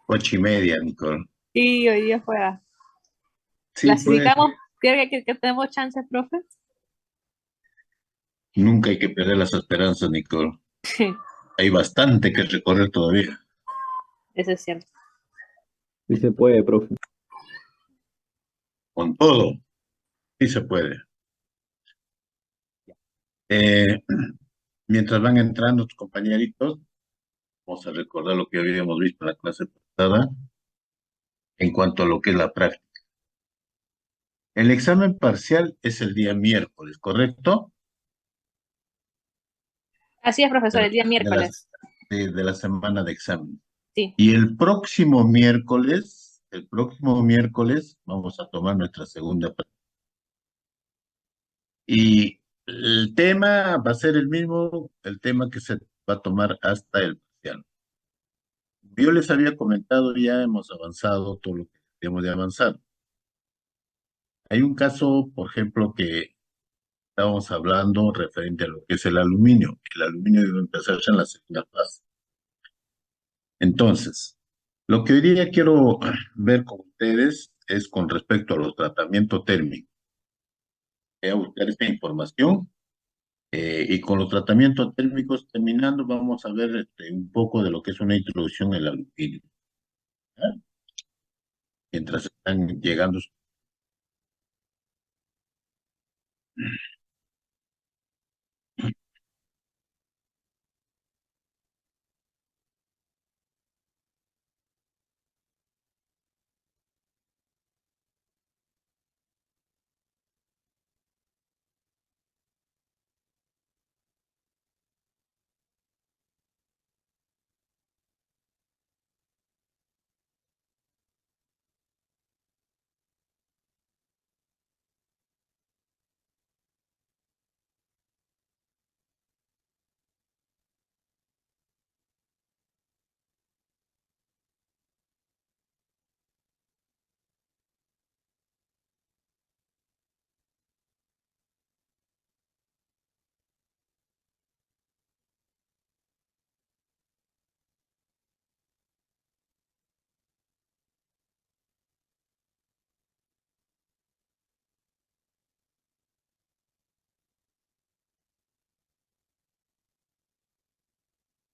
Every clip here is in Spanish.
8:30, Nicole. Y hoy día fue a... Sí, pues, ¿Clasificamos? ¿Cree que tenemos chances, profe? nunca hay que perder las esperanzas, Nicole. Hay bastante que recorrer todavía. Eso es cierto. Sí se puede, profe. Con todo, sí se puede. Eh, mientras van entrando tus compañeritos, vamos a recordar lo que habíamos visto en la clase pasada en cuanto a lo que es la práctica. El examen parcial es el día miércoles, ¿correcto? Así es, De profesor, la, el día de las- miércoles. de la semana de examen. Sí. Y el próximo miércoles vamos a tomar nuestra segunda práctica. Y el tema va a ser el mismo, el tema que se va a tomar hasta el parcial. Yo les había comentado, ya hemos avanzado todo lo que tenemos de avanzar. Hay un caso, por ejemplo, que estábamos hablando referente a lo que es el aluminio. El aluminio debe empezarse en la segunda fase. Entonces, lo que hoy día quiero ver con ustedes es con respecto a los tratamientos térmicos. Voy a buscar esta información y con los tratamientos térmicos terminando vamos a ver un poco de lo que es una introducción al aluminio. ¿Ya? Mientras están llegando.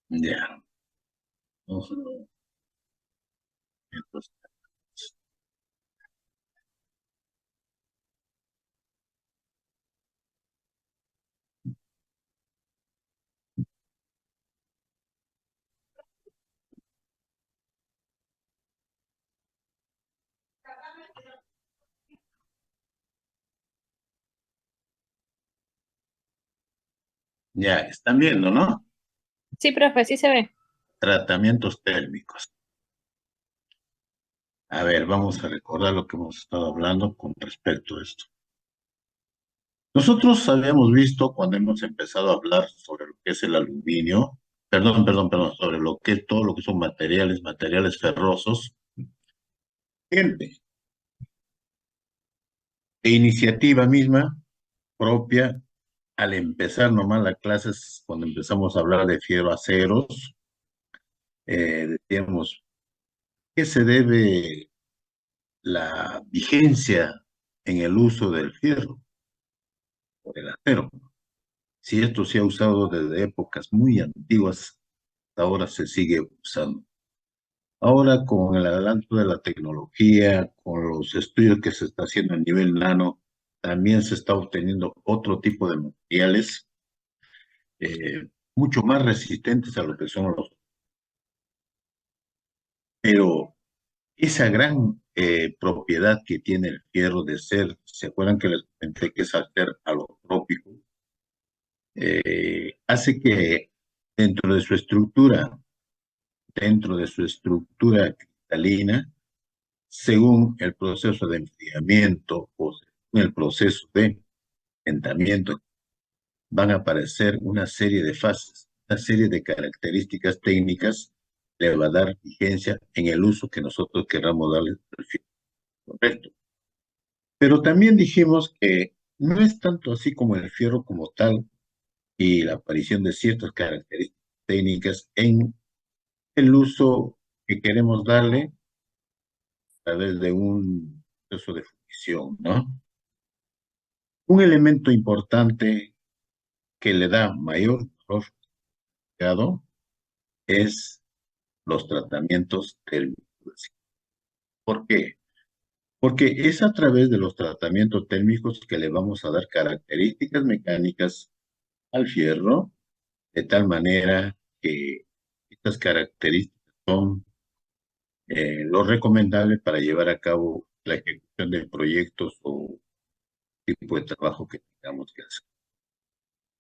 Ya. Vamos a ver, pues, ya, están viendo, ¿no? Sí, profe, sí se ve. Tratamientos térmicos. A ver, vamos a recordar lo que hemos estado hablando con respecto a esto. Nosotros habíamos visto cuando hemos empezado a hablar sobre lo que es el aluminio, perdón, sobre lo que es todo lo que son materiales ferrosos, gente, de iniciativa misma, propia, al empezar nomás las clases, cuando empezamos a hablar de fierro-aceros, decíamos, ¿qué se debe la vigencia en el uso del fierro o del acero? Si esto se ha usado desde épocas muy antiguas, hasta ahora se sigue usando. Ahora, con el adelanto de la tecnología, con los estudios que se está haciendo a nivel nano, también se está obteniendo otro tipo de materiales mucho más resistentes a lo que son los. Pero esa gran propiedad que tiene el fierro de ser, ¿se acuerdan que les comenté que es hacer alotrópico? Hace que dentro de su estructura, dentro de su estructura cristalina, según el proceso de enfriamiento o según el proceso de calentamiento, van a aparecer una serie de fases, una serie de características técnicas que le va a dar vigencia en el uso que nosotros queramos darle al fierro. Correcto. Pero también dijimos que no es tanto así como el fierro como tal y la aparición de ciertas características técnicas en el uso que queremos darle a través de un proceso de fundición, ¿no? Un elemento importante que le da mayor valor agregado es los tratamientos térmicos. ¿Por qué? Porque es a través de los tratamientos térmicos que le vamos a dar características mecánicas al fierro, de tal manera que estas características son lo recomendable para llevar a cabo la ejecución de proyectos o tipo de trabajo que tengamos que hacer.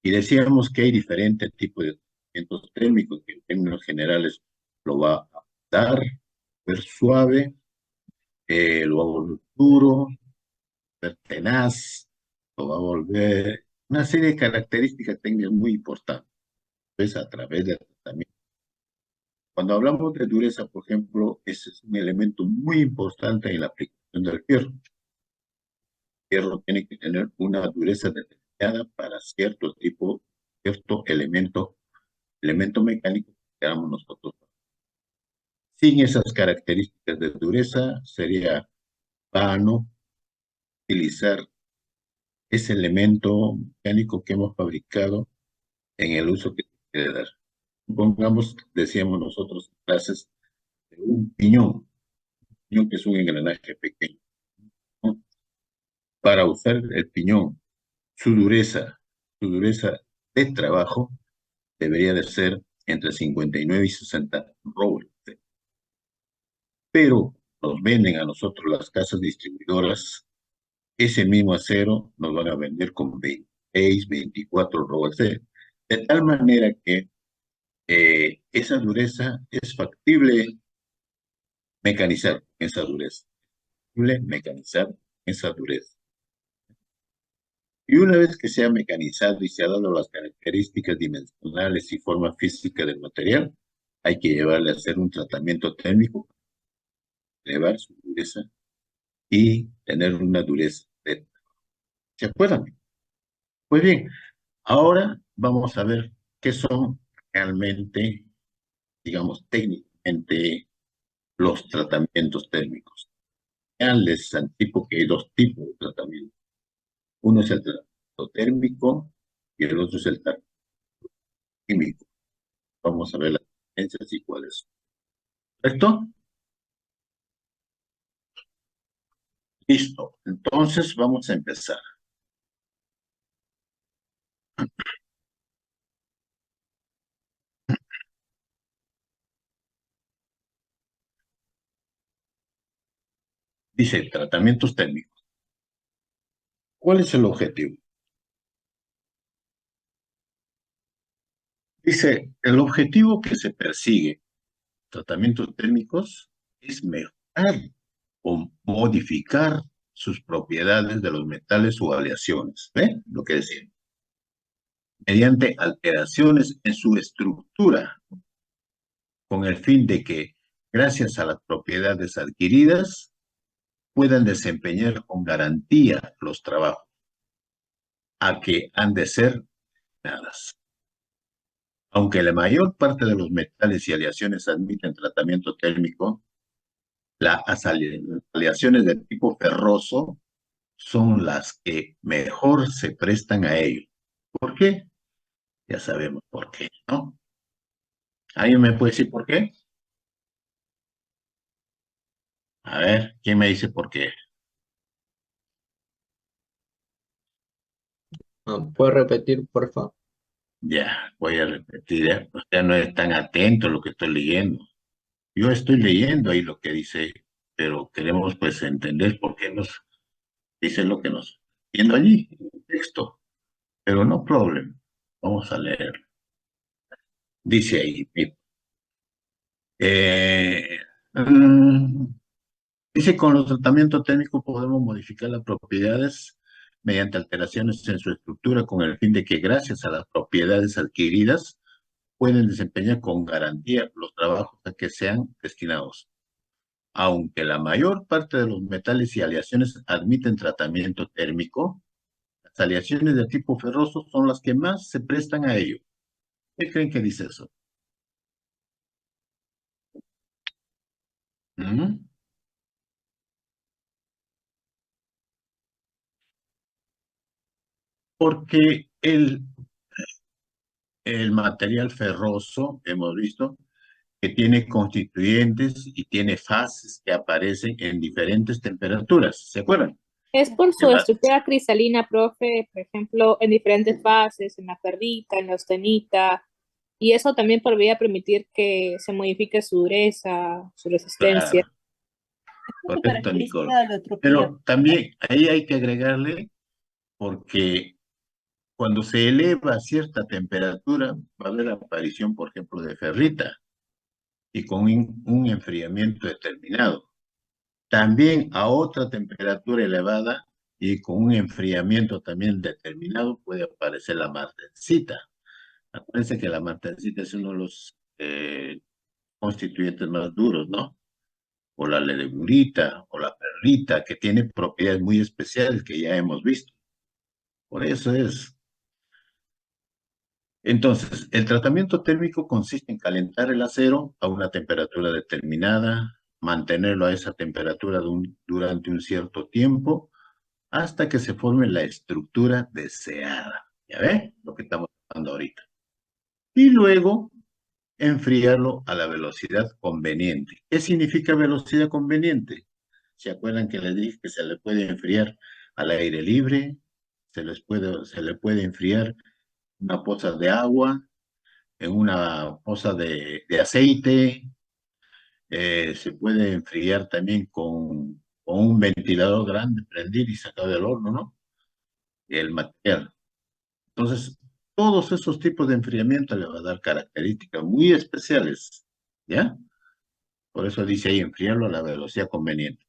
Y decíamos que hay diferentes tipos de tratamientos térmicos que en términos generales lo va a dar, ver suave, lo va a volver duro, ver tenaz, lo va a volver una serie de características técnicas muy importantes, pues a través del tratamiento. Cuando hablamos de dureza, por ejemplo, ese es un elemento muy importante en la aplicación del fierro. El fierro tiene que tener una dureza determinada para cierto tipo, cierto elemento mecánico que queramos nosotros. Sin esas características de dureza, sería vano utilizar ese elemento mecánico que hemos fabricado en el uso que quiere dar. Pongamos, decíamos nosotros en clases, de un piñón que es un engranaje pequeño, ¿no? Para usar el piñón, su dureza de trabajo debería de ser entre 59 y 60 robles. Pero nos venden a nosotros las casas distribuidoras ese mismo acero nos van a vender con 26, 24 robles. De tal manera que esa dureza es factible mecanizar esa dureza. Factible mecanizar esa dureza. Y una vez que se ha mecanizado y se ha dado las características dimensionales y forma física del material, hay que llevarle a hacer un tratamiento térmico, elevar su dureza y tener una dureza. ¿Se acuerdan? Pues bien, ahora vamos a ver qué son realmente, digamos, técnicamente los tratamientos térmicos. Ya les anticipo que hay dos tipos de tratamiento. Uno es el tratamiento térmico y el otro es el tratamiento químico. Vamos a ver las diferencias y cuáles son. ¿Correcto? Listo. Entonces vamos a empezar. Dice, tratamientos térmicos. ¿Cuál es el objetivo? Dice, el objetivo que se persigue, tratamientos térmicos, es mejorar o modificar sus propiedades de los metales o aleaciones. ¿Ve? Lo que decía. Mediante alteraciones en su estructura, con el fin de que, gracias a las propiedades adquiridas, puedan desempeñar con garantía los trabajos a que han de ser dadas. Aunque la mayor parte de los metales y aleaciones admiten tratamiento térmico, las aleaciones de tipo ferroso son las que mejor se prestan a ello. ¿Por qué? Ya sabemos por qué, ¿no? ¿Alguien me puede decir por qué? A ver, ¿quién me dice por qué? ¿Puede repetir, por favor? Ya, voy a repetir, ¿eh? Usted no es tan atento a lo que estoy leyendo. Yo estoy leyendo ahí lo que dice, pero queremos pues entender por qué nos dice lo que nos viendo allí, en el texto. Pero no problem. Vamos a leer. Dice ahí, eh, mm, dice, con los tratamientos técnicos podemos modificar las propiedades mediante alteraciones en su estructura con el fin de que gracias a las propiedades adquiridas pueden desempeñar con garantía los trabajos a que sean destinados. Aunque la mayor parte de los metales y aleaciones admiten tratamiento térmico, las aleaciones de tipo ferroso son las que más se prestan a ello. ¿Qué creen que dice eso? ¿Mm? Porque el material ferroso, hemos visto, que tiene constituyentes y tiene fases que aparecen en diferentes temperaturas. ¿Se acuerdan? Es por Que su va- estructura cristalina, profe, por ejemplo, en diferentes fases, en la ferrita, en la austenita, y eso también podría permitir que se modifique su dureza, su resistencia. Claro, Una correcto, Nicole. característica de la entropía. Pero también ahí hay que agregarle, porque cuando se eleva a cierta temperatura, va a haber aparición, por ejemplo, de ferrita y con un enfriamiento determinado. También a otra temperatura elevada y con un enfriamiento también determinado puede aparecer la martensita. Acuérdense que la martensita es uno de los constituyentes más duros, ¿no? O la ledemurita o la perlita, que tiene propiedades muy especiales que ya hemos visto. Por eso es. Entonces, el tratamiento térmico consiste en calentar el acero a una temperatura determinada, mantenerlo a esa temperatura durante un cierto tiempo, hasta que se forme la estructura deseada. ¿Ya ve? Lo que estamos hablando ahorita. Y luego enfriarlo a la velocidad conveniente. ¿Qué significa velocidad conveniente? ¿Se acuerdan que les dije que se le puede enfriar al aire libre? Se le puede enfriar en una poza de agua, en una poza de aceite, se puede enfriar también con un ventilador grande, prendir y sacar del horno, ¿no? El material. Entonces, todos esos tipos de enfriamiento le va a dar características muy especiales, ¿ya? Por eso dice ahí, enfriarlo a la velocidad conveniente.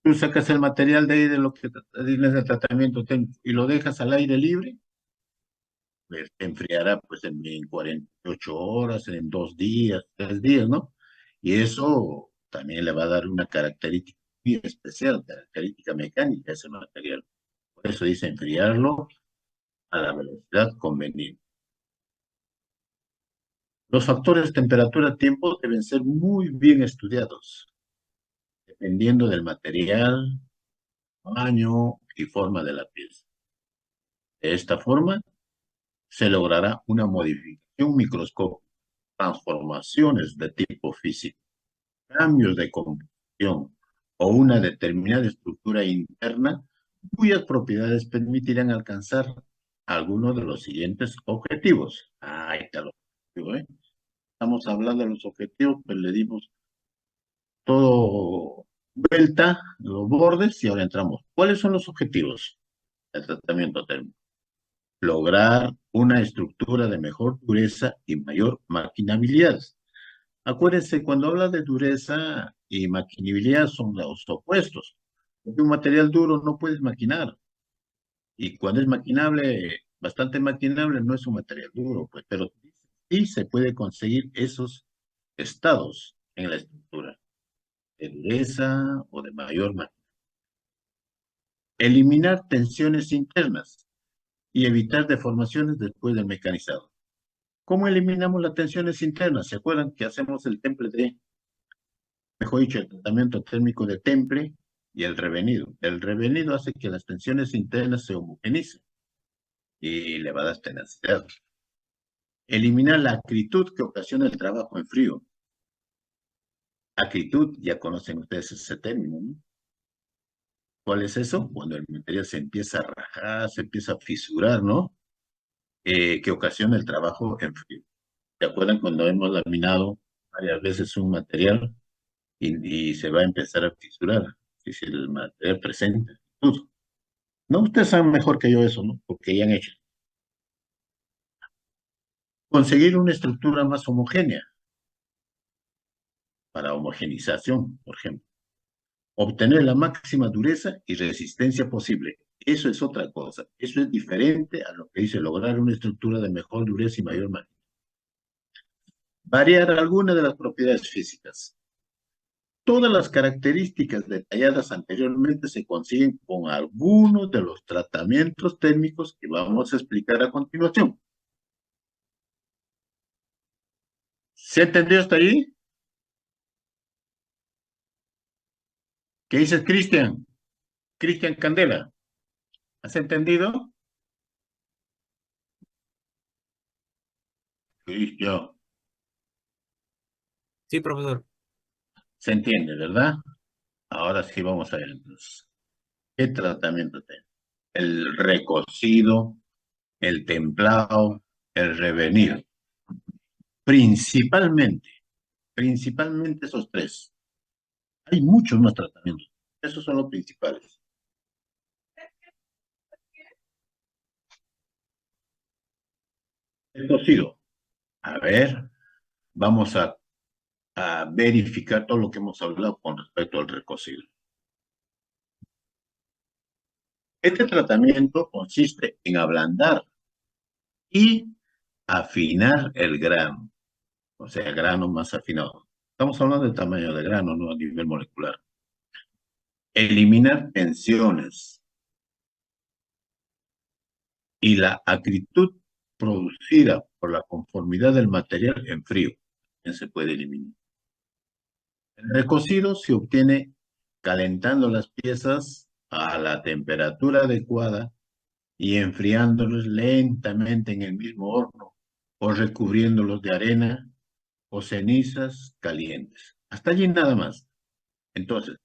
Tú sacas el material de ahí de lo que tienes de tratamiento técnico y lo dejas al aire libre, pues enfriará pues en 48 horas, en 2 días, 3 días, ¿no? Y eso también le va a dar una característica muy especial, característica mecánica a ese material. Por eso dice enfriarlo a la velocidad conveniente. Los factores temperatura-tiempo deben ser muy bien estudiados, dependiendo del material, tamaño y forma de la pieza. De esta forma, se logrará una modificación microscópica, transformaciones de tipo físico, cambios de composición o una determinada estructura interna cuyas propiedades permitirán alcanzar algunos de los siguientes objetivos. Ahí está el objetivo, ¿eh? Estamos hablando de los objetivos, pues le dimos todo vuelta, los bordes, y ahora entramos. ¿Cuáles son los objetivos del tratamiento térmico? Lograr una estructura de mejor dureza y mayor maquinabilidad. Acuérdense, cuando habla de dureza y maquinabilidad son los opuestos. Porque un material duro no puedes maquinar. Y cuando es maquinable, bastante maquinable, no es un material duro, pues, pero sí se puede conseguir esos estados en la estructura, de dureza o de mayor maquinabilidad. Eliminar tensiones internas y evitar deformaciones después del mecanizado. ¿Cómo eliminamos las tensiones internas? ¿Se acuerdan que hacemos el temple mejor dicho, el tratamiento térmico de temple y el revenido? El revenido hace que las tensiones internas se homogenicen y le va a dar tenacidad. Eliminar la acritud que ocasiona el trabajo en frío. Acritud, ya conocen ustedes ese término, ¿no? ¿Cuál es eso? Cuando el material se empieza a rajar, se empieza a fisurar, ¿no? Que ocasiona el trabajo en frío. ¿Se acuerdan cuando hemos laminado varias veces un material y se va a empezar a fisurar? Si el material presenta acritud. No, ustedes saben mejor que yo eso, ¿no? Porque ya han hecho. Conseguir una estructura más homogénea para homogenización, por ejemplo. Obtener la máxima dureza y resistencia posible. Eso es otra cosa. Eso es diferente a lo que dice lograr una estructura de mejor dureza y mayor magnitud. Variar alguna de las propiedades físicas. Todas las características detalladas anteriormente se consiguen con algunos de los tratamientos térmicos que vamos a explicar a continuación. ¿Se entendió hasta ahí? ¿Qué dices, Cristian? Cristian Candela, ¿has entendido? Cristian, Sí, profesor. se entiende, ¿verdad? Ahora sí vamos a ver entonces. ¿Qué tratamiento tiene? El recocido, el templado, el revenido. Principalmente esos tres. Hay muchos más tratamientos. Esos son los principales. El cocido. A ver, vamos a verificar todo lo que hemos hablado con respecto al recocido. Este tratamiento consiste en ablandar y afinar el grano, o sea, grano más afinado. Estamos hablando del tamaño del grano, no a nivel molecular. Eliminar tensiones y la acritud producida por la conformidad del material en frío. También se puede eliminar. El recocido se obtiene calentando las piezas a la temperatura adecuada y enfriándolos lentamente en el mismo horno o recubriéndolos de arena o cenizas calientes. Hasta allí nada más. Entonces,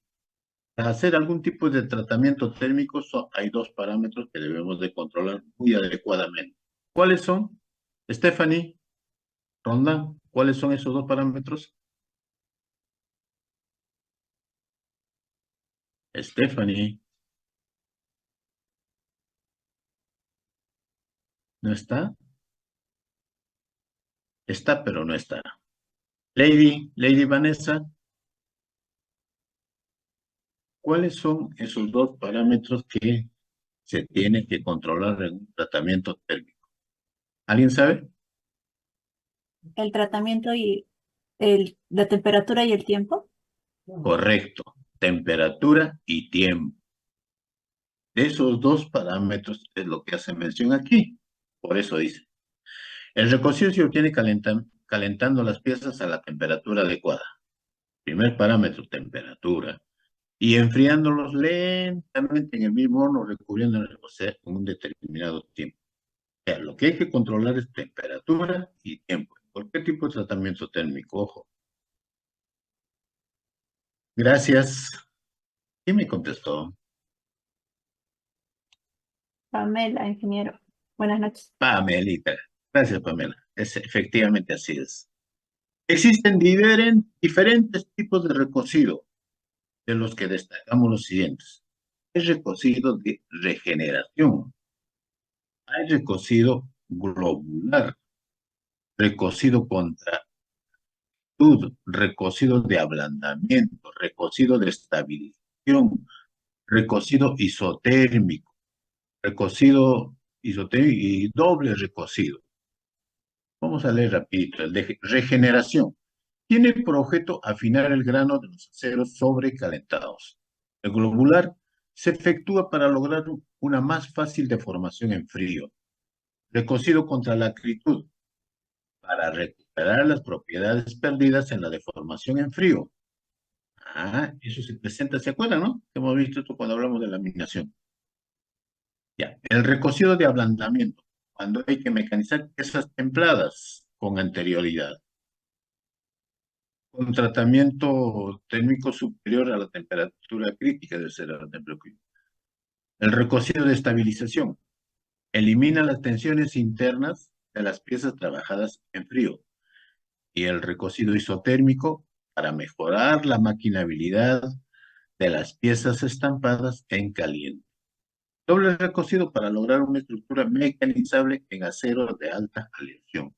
para hacer algún tipo de tratamiento térmico hay dos parámetros que debemos de controlar muy adecuadamente. ¿Cuáles son? Stephanie, Ronda, ¿cuáles son esos dos parámetros? Stephanie, ¿no está? Está, pero no está. Lady Vanessa, ¿cuáles son esos dos parámetros que se tienen que controlar en un tratamiento térmico? ¿Alguien sabe? El tratamiento y la temperatura y el tiempo. Correcto. Temperatura y tiempo. De esos dos parámetros es lo que hace mención aquí. Por eso dice. El recocido se obtiene calentando las piezas a la temperatura adecuada. Primer parámetro, temperatura. Y enfriándolos lentamente en el mismo horno, recubriéndolos, o sea, en un determinado tiempo. O sea, lo que hay que controlar es temperatura y tiempo. ¿Por qué tipo de tratamiento térmico? Ojo. Gracias. ¿Quién me contestó? Pamela, ingeniero. Buenas noches. Pamelita. Gracias, Pamela. Efectivamente así es. Existen diferentes tipos de recocido, de los que destacamos los siguientes. Hay recocido de regeneración, hay recocido globular, recocido contra recocido de ablandamiento, recocido de estabilización, recocido isotérmico, recocido isotérmico y doble recocido. Vamos a leer rapidito. El de regeneración tiene por objeto afinar el grano de los aceros sobrecalentados. El globular se efectúa para lograr una más fácil deformación en frío. Recocido contra la acritud, para recuperar las propiedades perdidas en la deformación en frío. Ah, eso se presenta, ¿se acuerdan, no? Hemos visto esto cuando hablamos de laminación. Ya, el recocido de ablandamiento, cuando hay que mecanizar piezas templadas con anterioridad. Un tratamiento térmico superior a la temperatura crítica debe ser la temperatura crítica. El recocido de estabilización elimina las tensiones internas de las piezas trabajadas en frío. Y el recocido isotérmico para mejorar la maquinabilidad de las piezas estampadas en caliente. Doble recocido para lograr una estructura mecanizable en acero de alta aleación.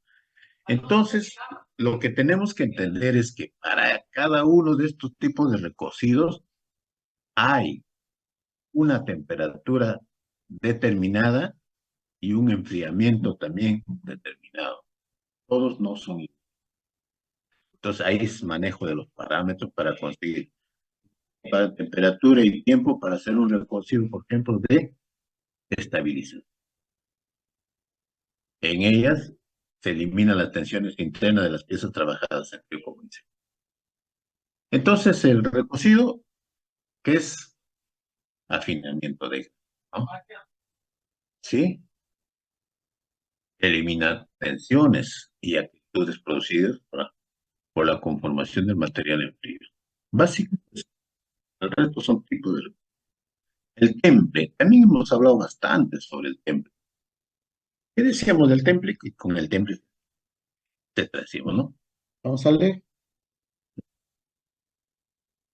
Entonces, lo que tenemos que entender es que para cada uno de estos tipos de recocidos hay una temperatura determinada y un enfriamiento también determinado. Todos no son iguales. Entonces, ahí es manejo de los parámetros para conseguir para temperatura y tiempo para hacer un recocido, por ejemplo, de estabilización. En ellas se eliminan las tensiones internas de las piezas trabajadas en frío, como dice. Entonces, el recocido ¿Qué es afinamiento de grado? ¿No? ¿Sí? Elimina tensiones y actitudes producidas por la conformación del material en frío. Básicamente, el resto son tipos de... El temple, también hemos hablado bastante sobre el temple. ¿Qué decíamos del temple? Que con el temple, te decimos, ¿no? Vamos a leer.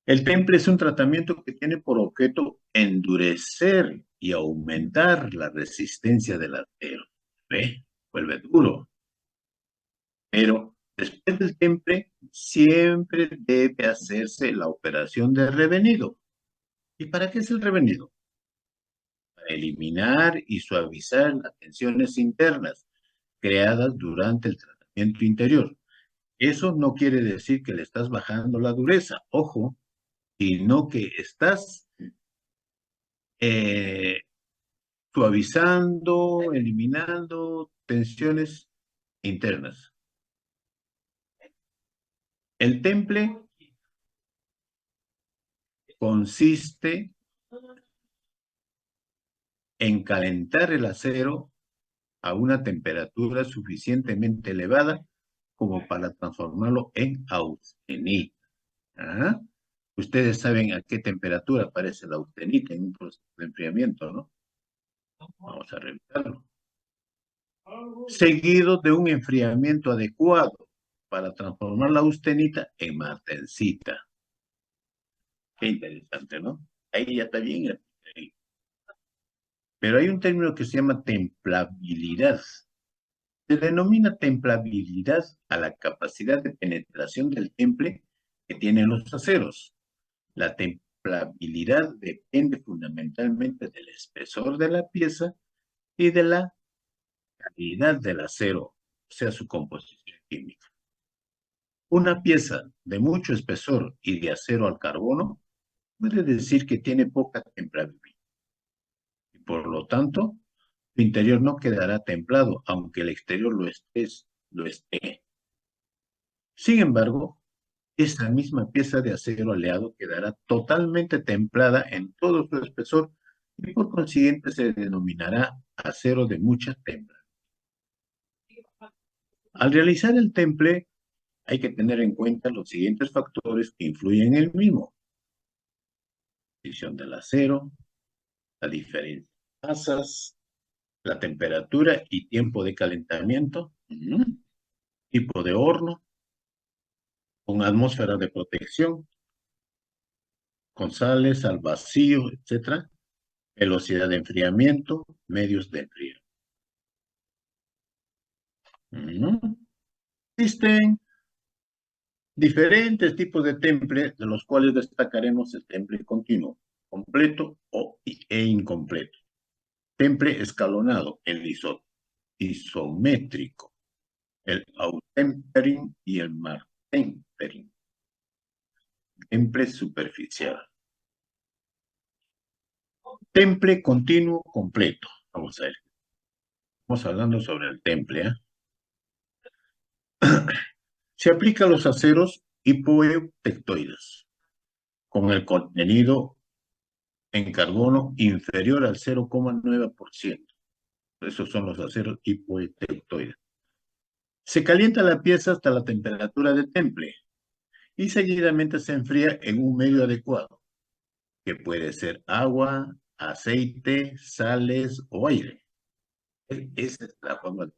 El temple es un tratamiento que tiene por objeto endurecer y aumentar la resistencia del acero. ¿Ve? Vuelve duro. Pero después del temple, siempre debe hacerse la operación de revenido. ¿Y para qué es el revenido? Para eliminar y suavizar las tensiones internas creadas durante el tratamiento interior. Eso no quiere decir que le estás bajando la dureza, ojo, sino que estás suavizando, eliminando tensiones internas. El temple consiste en calentar el acero a una temperatura suficientemente elevada como para transformarlo en austenita. ¿Ah? Ustedes saben a qué temperatura aparece la austenita en un proceso de enfriamiento, ¿no? Vamos a revisarlo. Seguido de un enfriamiento adecuado para transformar la austenita en martensita. Qué interesante, ¿no? Ahí ya está bien. Pero hay un término que se llama templabilidad. Se denomina templabilidad a la capacidad de penetración del temple que tienen los aceros. La templabilidad depende fundamentalmente del espesor de la pieza y de la calidad del acero, o sea, su composición química. Una pieza de mucho espesor y de acero al carbono puede decir que tiene poca templabilidad. Y por lo tanto, su interior no quedará templado, aunque el exterior lo esté. Sin embargo, esa misma pieza de acero aleado quedará totalmente templada en todo su espesor y por consiguiente se denominará acero de mucha templa. Al realizar el temple, hay que tener en cuenta los siguientes factores que influyen en el mismo. La posición del acero, la diferencia de masas, la temperatura y tiempo de calentamiento, tipo de horno, con atmósfera de protección, con sales al vacío, etc. Velocidad de enfriamiento, medios de enfriamiento. Existen diferentes tipos de temple, de los cuales destacaremos el temple continuo, completo e incompleto. Temple escalonado, el isométrico, el autempering y el martempering. Temple superficial. Temple continuo completo. Vamos a ver. Estamos hablando sobre el temple. Se aplica a los aceros hipoeutectoides con el contenido en carbono inferior al 0,9%. Esos son los aceros hipoeutectoides. Se calienta la pieza hasta la temperatura de temple y seguidamente se enfría en un medio adecuado, que puede ser agua, aceite, sales o aire. Esa es la forma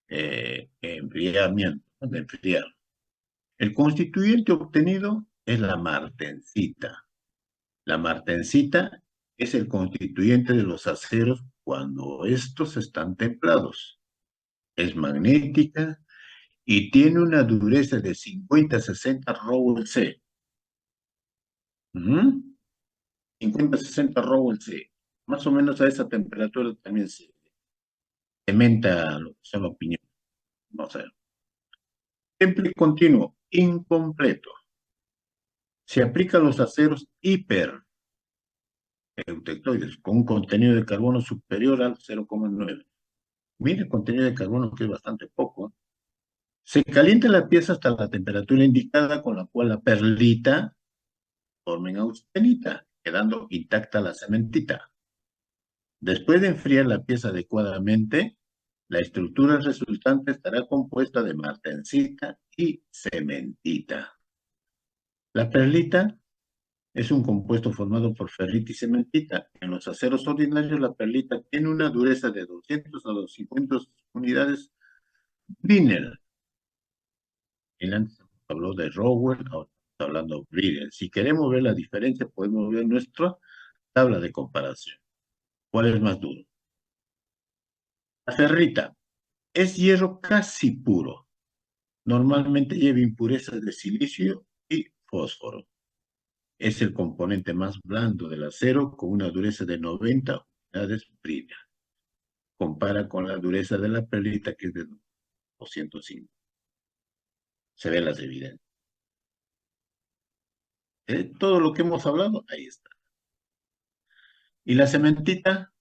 de enfriamiento, de enfriar. El constituyente obtenido es la martensita. La martensita es el constituyente de los aceros cuando estos están templados. Es magnética y tiene una dureza de 50 a 60 Rowell C. 50 a 60 Rowell C. Más o menos a esa temperatura también se cementa lo que son las opiniones. Vamos a ver. Temple continuo, incompleto. Se aplica a los aceros hipereutectoides con un contenido de carbono superior al 0,9. Mire el contenido de carbono que es bastante poco. Se calienta la pieza hasta la temperatura indicada con la cual la perlita transforma en austenita, quedando intacta la cementita. Después de enfriar la pieza adecuadamente, la estructura resultante estará compuesta de martensita y cementita. La perlita es un compuesto formado por ferrita y cementita. En los aceros ordinarios, la perlita tiene una dureza de 200 a 250 unidades Brinell. Antes habló de Rowell, ahora estamos hablando de Brinell. Si queremos ver la diferencia, podemos ver nuestra tabla de comparación. ¿Cuál es más duro? La ferrita es hierro casi puro. Normalmente lleva impurezas de silicio y fósforo. Es el componente más blando del acero con una dureza de 90 unidades Brinell. Compara con la dureza de la perlita que es de 205. Se ven las evidencias. Todo lo que hemos hablado, ahí está. ¿Y la cementita?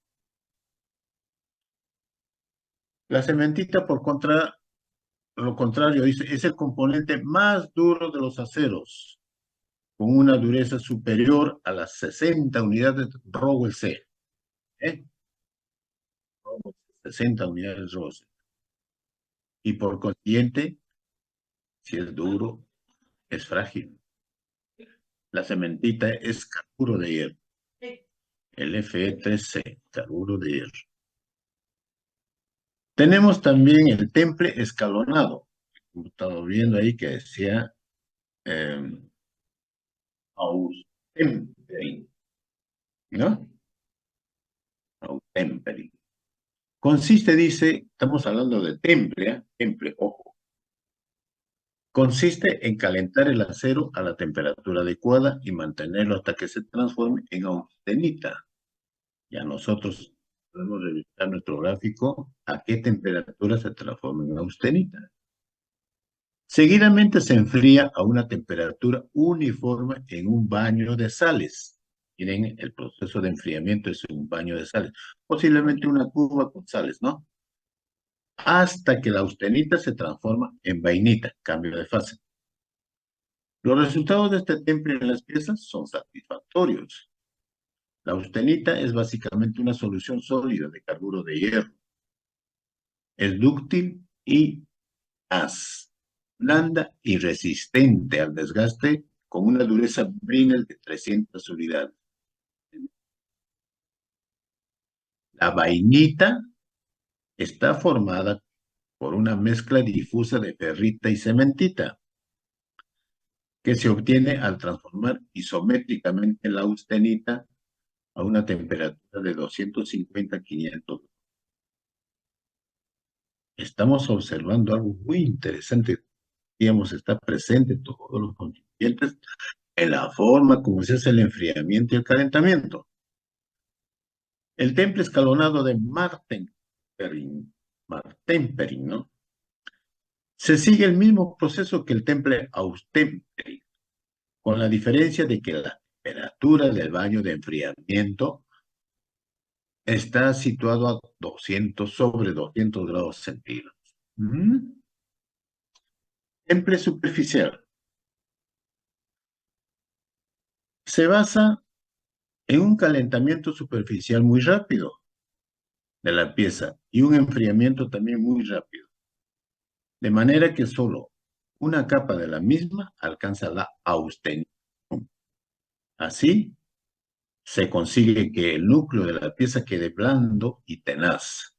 La cementita, por contra, lo contrario, es el componente más duro de los aceros, con una dureza superior a las 60 unidades Rowell C. 60 unidades Rowell C. Y por consiguiente, si es duro, es frágil. La cementita es carburo de hierro. El Fe3C, carburo de hierro. Tenemos también el temple escalonado. Hemos estado viendo ahí que decía austempering, ¿no? Austempering. Consiste, dice, estamos hablando de temple, temple, ojo. Consiste en calentar el acero a la temperatura adecuada y mantenerlo hasta que se transforme en austenita. Ya nosotros podemos revisar nuestro gráfico a qué temperatura se transforma en austenita. Seguidamente se enfría a una temperatura uniforme en un baño de sales. Miren, el proceso de enfriamiento es un baño de sales. Posiblemente una cuba con sales, ¿no? Hasta que la austenita se transforma en vainita, cambio de fase. Los resultados de este temple en las piezas son satisfactorios. La austenita es básicamente una solución sólida de carburo de hierro. Es dúctil y blanda y resistente al desgaste con una dureza Brinell de 300 unidades. La vainita está formada por una mezcla difusa de ferrita y cementita que se obtiene al transformar isométricamente la austenita a una temperatura de 250 a 500. Estamos observando algo muy interesante. Digamos, está presente todos los constituyentes en la forma como se hace el enfriamiento y el calentamiento. El temple escalonado de Martempering, ¿no? Se sigue el mismo proceso que el temple Austempering, con la diferencia de que la temperatura del baño de enfriamiento está situado a 200 sobre 200 grados centígrados. Temple superficial. Se basa en un calentamiento superficial muy rápido de la pieza y un enfriamiento también muy rápido. De manera que solo una capa de la misma alcanza la austenización. Así, se consigue que el núcleo de la pieza quede blando y tenaz,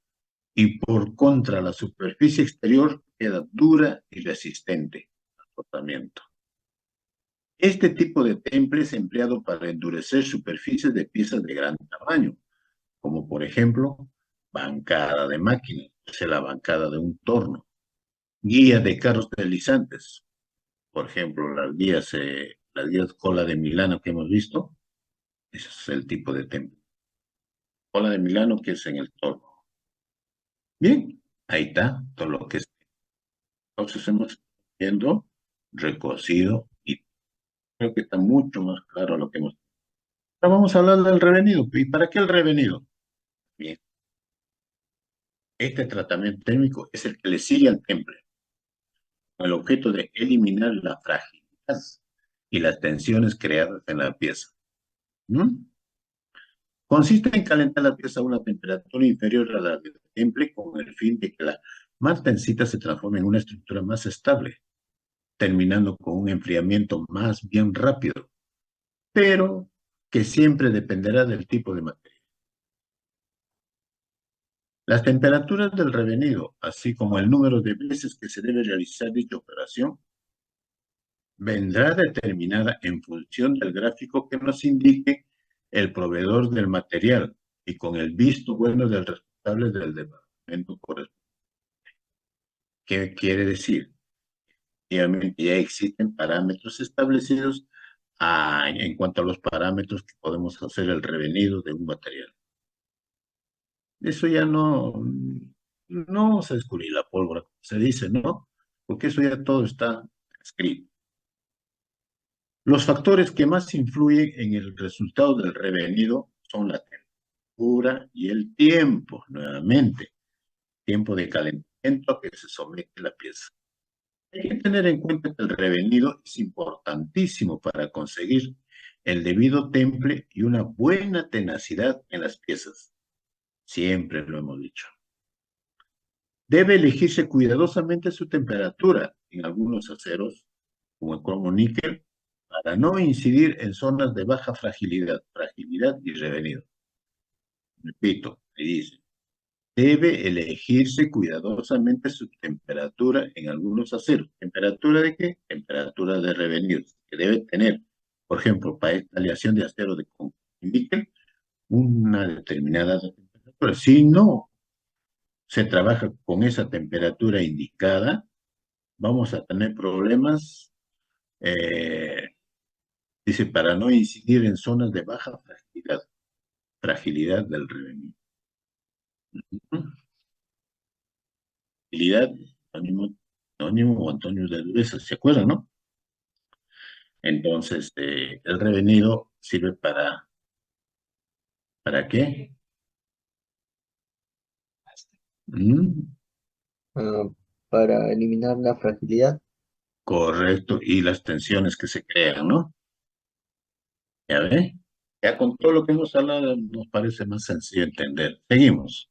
y por contra la superficie exterior queda dura y resistente al frotamiento. Este tipo de temple es empleado para endurecer superficies de piezas de gran tamaño, como por ejemplo, bancada de máquinas, o sea, la bancada de un torno, guías de carros deslizantes, por ejemplo, las guías cola de Milano que hemos visto, ese es el tipo de temple. Cola de Milano que es en el torno. Bien, ahí está todo lo que es. Entonces hemos viendo recocido y creo que está mucho más claro lo que hemos. Ahora vamos a hablar del revenido. ¿Y para qué el revenido? Bien. Este tratamiento térmico es el que le sigue al temple, con el objeto de eliminar la fragilidad y las tensiones creadas en la pieza. Consiste en calentar la pieza a una temperatura inferior a la del temple con el fin de que la martensita se transforme en una estructura más estable, terminando con un enfriamiento más bien rápido, pero que siempre dependerá del tipo de materia. Las temperaturas del revenido, así como el número de veces que se debe realizar dicha operación, vendrá determinada en función del gráfico que nos indique el proveedor del material y con el visto bueno del responsable del departamento correspondiente. ¿Qué quiere decir? Ya existen parámetros establecidos en cuanto a los parámetros que podemos hacer el revenido de un material. Eso ya no se descubrir la pólvora, como se dice, ¿no? Porque eso ya todo está escrito. Los factores que más influyen en el resultado del revenido son la temperatura y el tiempo, nuevamente, tiempo de calentamiento a que se somete la pieza. Hay que tener en cuenta que el revenido es importantísimo para conseguir el debido temple y una buena tenacidad en las piezas. Siempre lo hemos dicho. Debe elegirse cuidadosamente su temperatura en algunos aceros, como el cromo-níquel, para no incidir en zonas de baja fragilidad y revenido. Repito, ahí dice, debe elegirse cuidadosamente su temperatura en algunos aceros. ¿Temperatura de qué? Temperatura de revenido, que debe tener, por ejemplo, para esta aleación de acero de níquel, una determinada temperatura. Si no se trabaja con esa temperatura indicada, vamos a tener problemas, dice, para no incidir en zonas de baja fragilidad del revenido. Fragilidad, anónimo o antónimo de dureza, ¿se acuerdan, no? Entonces, el revenido sirve ¿para qué? Ah, para eliminar la fragilidad. Correcto, y las tensiones que se crean, ¿no? ¿Ya ve? Ya con todo lo que hemos hablado nos parece más sencillo entender. Seguimos.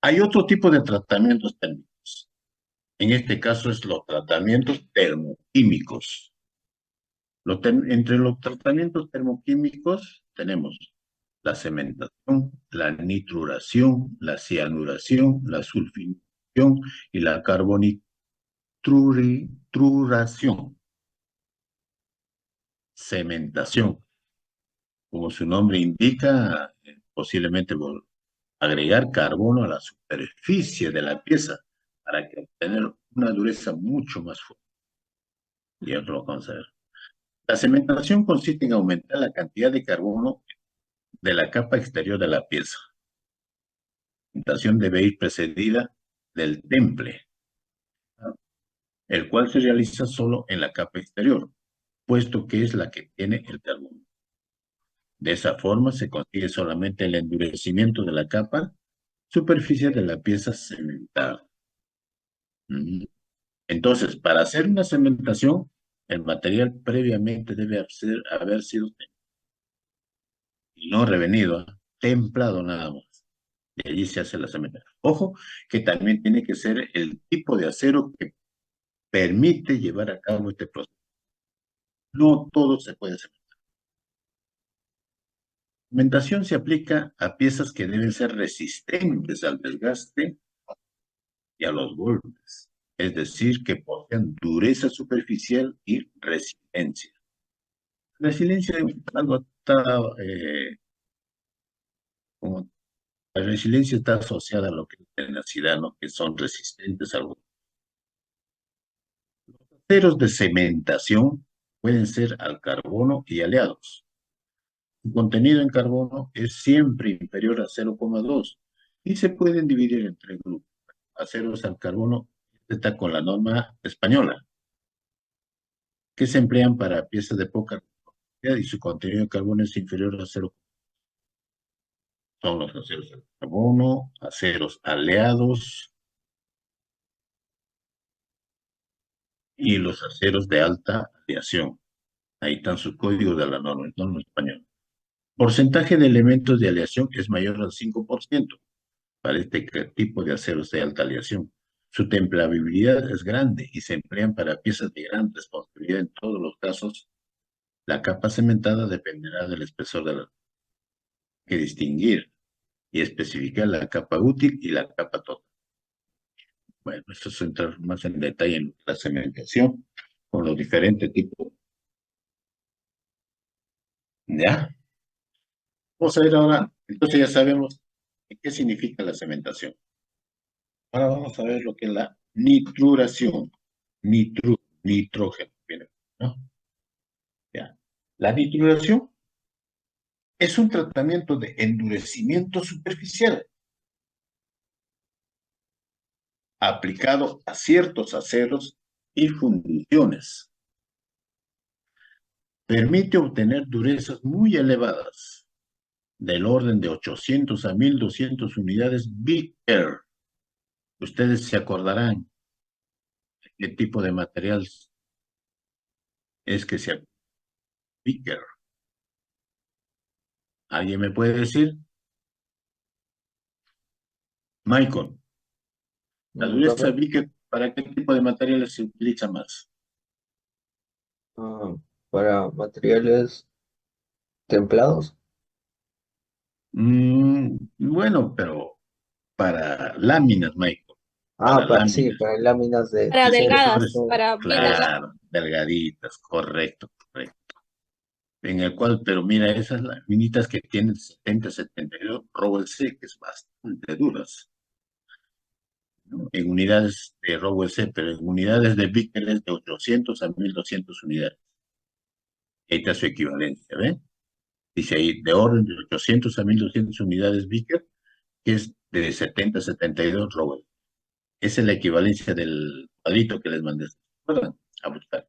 Hay otro tipo de tratamientos térmicos. En este caso es los tratamientos termoquímicos. Entre los tratamientos termoquímicos tenemos la cementación, la nitruración, la cianuración, la sulfinación y la carbonituración. Cementación, como su nombre indica, posiblemente agregar carbono a la superficie de la pieza para que obtener una dureza mucho más fuerte. Y eso lo vamos a ver. La cementación consiste en aumentar la cantidad de carbono de la capa exterior de la pieza. La cementación debe ir precedida del temple, el cual se realiza solo en la capa exterior, puesto que es la que tiene el carbono. De esa forma se consigue solamente el endurecimiento de la capa superficial de la pieza cementada. Entonces, para hacer una cementación, el material previamente debe haber sido y no revenido, templado nada más. Y allí se hace la cementación. Ojo, que también tiene que ser el tipo de acero que permite llevar a cabo este proceso. No todo se puede cementar. La cementación se aplica a piezas que deben ser resistentes al desgaste y a los golpes, es decir, que poseen dureza superficial y resiliencia. Resiliencia es algo como la resiliencia está asociada a lo que es tenacidad, ¿no? Que son resistentes a los aceros de cementación pueden ser al carbono y aleados. Su contenido en carbono es siempre inferior a 0,2 y se pueden dividir en tres grupos. Aceros al carbono está con la norma española, que se emplean para piezas de poca y su contenido de carbono es inferior a 0,2. Son los aceros al carbono, aceros aleados y los aceros de alta aleación. Ahí están sus códigos de la norma española. Porcentaje de elementos de aleación es mayor al 5% para este tipo de aceros de alta aleación. Su templabilidad es grande y se emplean para piezas de gran responsabilidad en todos los casos. La capa cementada dependerá del espesor de la que distinguir y especificar la capa útil y la capa total. Bueno, esto es entrar más en detalle en la cementación con los diferentes tipos. ¿Ya? Vamos a ver ahora, entonces ya sabemos qué significa la cementación. Ahora vamos a ver lo que es la nitruración. Nitrógeno, ¿no? Ya. La nitruración es un tratamiento de endurecimiento superficial aplicado a ciertos aceros y fundiciones. Permite obtener durezas muy elevadas, del orden de 800 a 1200 unidades Vickers. Ustedes se acordarán de qué tipo de material es que se Vickers. ¿Alguien me puede decir? Michael, la dureza Profe, Vickers, ¿para qué tipo de materiales se utiliza más? ah, para materiales templados. Bueno, pero para láminas, Michael, Ah, para sí, láminas. para láminas de Para acero. delgadas, Espesores, para bien delgadas. claro, delgaditas, correcto, correcto. En el cual, pero mira, esas laminitas que tienen 70, 72, Rowell C, que es bastante duras, ¿no? En unidades de Rowell C, pero en unidades de Vickers es de 800 a 1200 unidades. Ahí está su equivalencia, ¿ven? Dice ahí, de orden de 800 a 1200 unidades Vickers, que es de 70 a 72 Rowell. Esa es la equivalencia del cuadrito que les mandé. ¿Recuerdan? A buscar.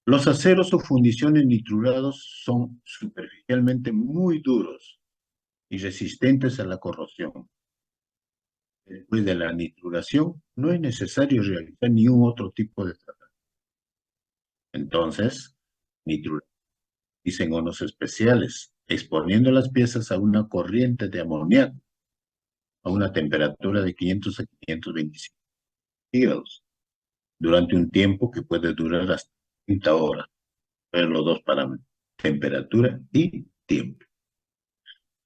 Los aceros o fundiciones nitrurados son superficialmente muy duros y resistentes a la corrosión. Después de la nitruración, no es necesario realizar ningún otro tipo de tratamiento. Entonces, dicen hornos especiales, exponiendo las piezas a una corriente de amoníaco a una temperatura de 500 a 525 grados durante un tiempo que puede durar hasta 30 horas. Ver los dos parámetros, temperatura y tiempo.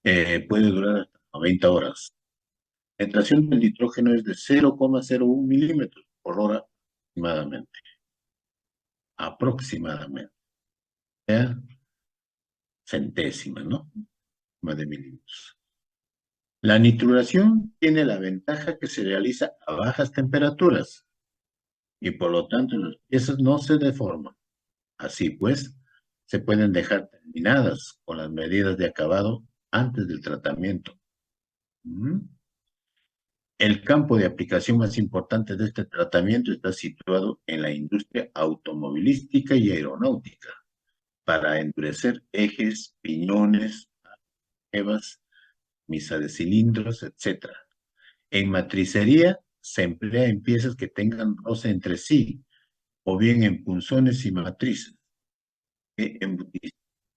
Puede durar hasta 90 horas. La penetración del nitrógeno es de 0,01 milímetros por hora aproximadamente. Aproximadamente. ¿Ya? Centésima, ¿no? Más de milímetros. La nitruración tiene la ventaja que se realiza a bajas temperaturas y por lo tanto las piezas no se deforman. Así pues, se pueden dejar terminadas con las medidas de acabado antes del tratamiento. El campo de aplicación más importante de este tratamiento está situado en la industria automovilística y aeronáutica, para endurecer ejes, piñones, jevas, misa de cilindros, etc. En matricería se emplea en piezas que tengan roce entre sí, o bien en punzones y matrices,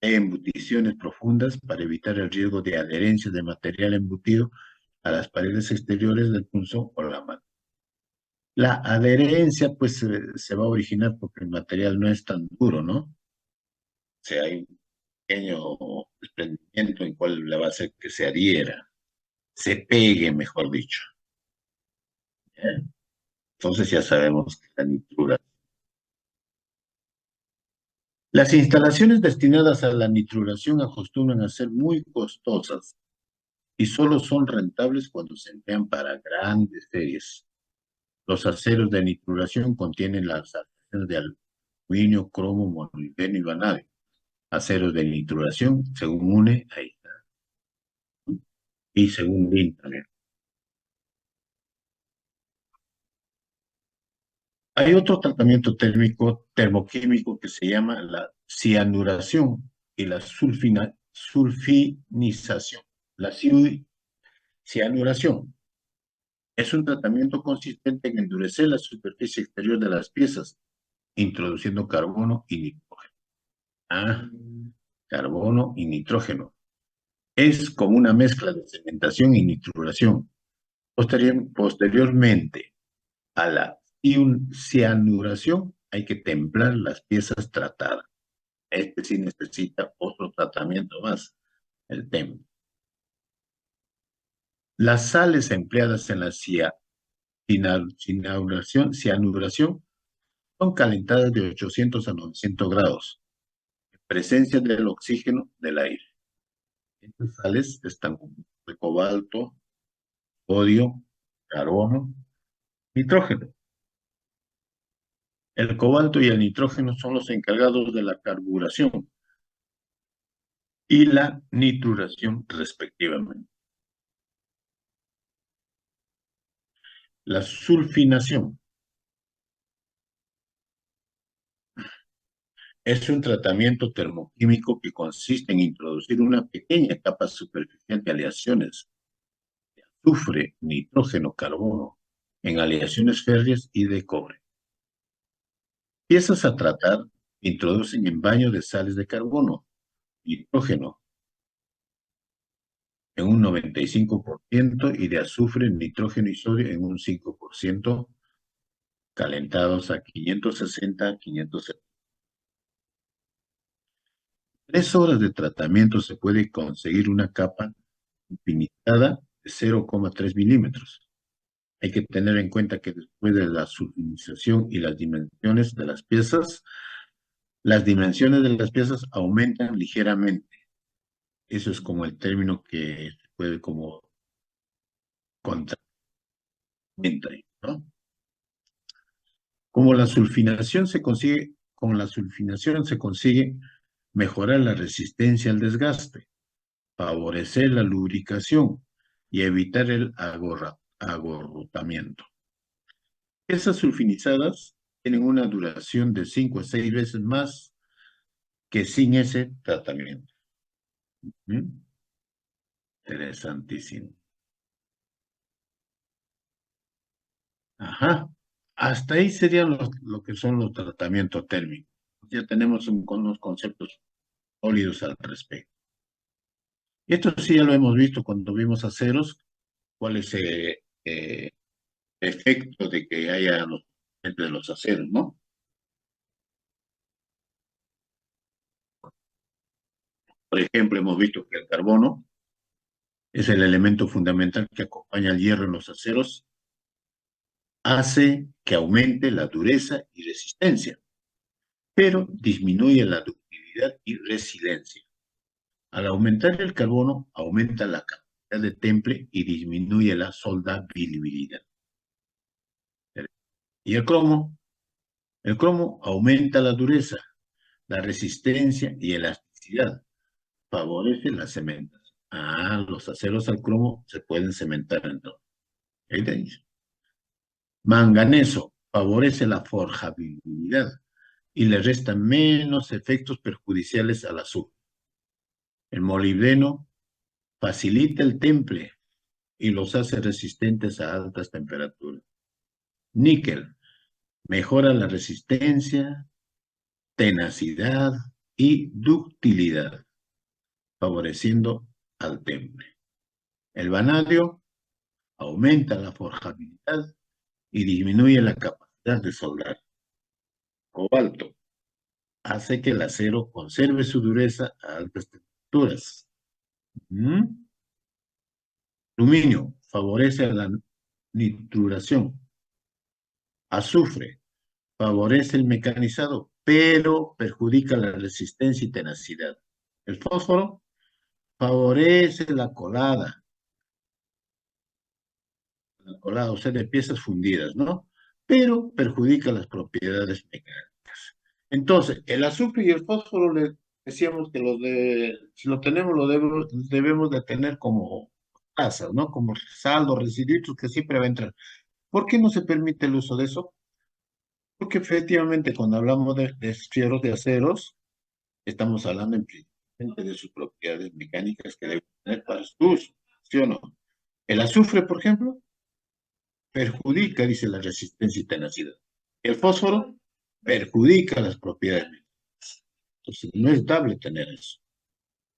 embuticiones profundas para evitar el riesgo de adherencia de material embutido a las paredes exteriores del punzón o la matriz. La adherencia, pues, se va a originar porque el material no es tan duro, ¿no? O sea, hay un pequeño desprendimiento en cual le va a hacer que se adhiera, se pegue, mejor dicho. ¿Eh? Entonces ya sabemos que la nitrura. Las instalaciones destinadas a la nitruración acostumbran a ser muy costosas y solo son rentables cuando se emplean para grandes series. Los aceros de nitruración contienen las aleaciones de aluminio, cromo, molibdeno y vanadio. Aceros de nitruración, según UNE, ahí está, y según DIN también. Hay otro tratamiento termoquímico que se llama la cianuración y la sulfinización. La cianuración Es un tratamiento consistente en endurecer la superficie exterior de las piezas, introduciendo carbono y nitrógeno. Ah, carbono y nitrógeno. Es como una mezcla de cementación y nitruración. Posteriormente a la cianuración, hay que templar las piezas tratadas. Este sí necesita otro tratamiento más, el temple. Las sales empleadas en la cianuración son calentadas de 800 a 900 grados, en presencia del oxígeno del aire. Estas sales están de cobalto, sodio, carbono, nitrógeno. El cobalto y el nitrógeno son los encargados de la carburación y la nitruración respectivamente. La sulfinación es un tratamiento termoquímico que consiste en introducir una pequeña capa superficial de aleaciones de azufre, nitrógeno, carbono, en aleaciones férreas y de cobre. Piezas a tratar introducen en baño de sales de carbono, nitrógeno en un 95% y de azufre, nitrógeno y sodio en un 5%, calentados a 560, 570. 3 horas de tratamiento se puede conseguir una capa infinitada de 0,3 milímetros. Hay que tener en cuenta que después de la sulfinización y las dimensiones de las piezas aumentan ligeramente. Eso es como el término que se puede como contra, ¿no? Con la sulfinación se consigue mejorar la resistencia al desgaste, favorecer la lubricación y evitar el agorrotamiento. Esas sulfinizadas tienen una duración de 5 a 6 veces más que sin ese tratamiento. ¿Mm? Interesantísimo. Ajá. Hasta ahí serían lo que son los tratamientos térmicos. Ya tenemos unos conceptos sólidos al respecto. Y esto sí ya lo hemos visto cuando vimos aceros, cuál es el efecto de que haya entre los aceros, ¿no? Por ejemplo, hemos visto que el carbono es el elemento fundamental que acompaña al hierro en los aceros, hace que aumente la dureza y resistencia, pero disminuye la ductilidad y resiliencia. Al aumentar el carbono, aumenta la cantidad de temple y disminuye la soldabilidad. Y el cromo aumenta la dureza, la resistencia y elasticidad. Favorece la cementación. Ah, los aceros al cromo se pueden cementar entonces. Manganeso favorece la forjabilidad y le resta menos efectos perjudiciales al azufre. El molibdeno facilita el temple y los hace resistentes a altas temperaturas. Níquel mejora la resistencia, tenacidad y ductilidad, favoreciendo al temple. El vanadio aumenta la forjabilidad y disminuye la capacidad de soldar. Cobalto hace que el acero conserve su dureza a altas temperaturas. Aluminio favorece la nitruración. Azufre favorece el mecanizado, pero perjudica la resistencia y tenacidad. El fósforo favorece la colada, o sea, de piezas fundidas, ¿no? Pero perjudica las propiedades mecánicas. Entonces, el azufre y el fósforo, le decíamos que si lo tenemos, debemos de tener como tasas, ¿no? Como saldo, residuos que siempre va a entrar. ¿Por qué no se permite el uso de eso? Porque efectivamente cuando hablamos de fierros de aceros, estamos hablando principalmente de sus propiedades mecánicas que deben tener para su uso, ¿sí o no? El azufre, por ejemplo, perjudica, dice, la resistencia y tenacidad. El fósforo perjudica las propiedades minerales. Entonces, no es dable tener eso.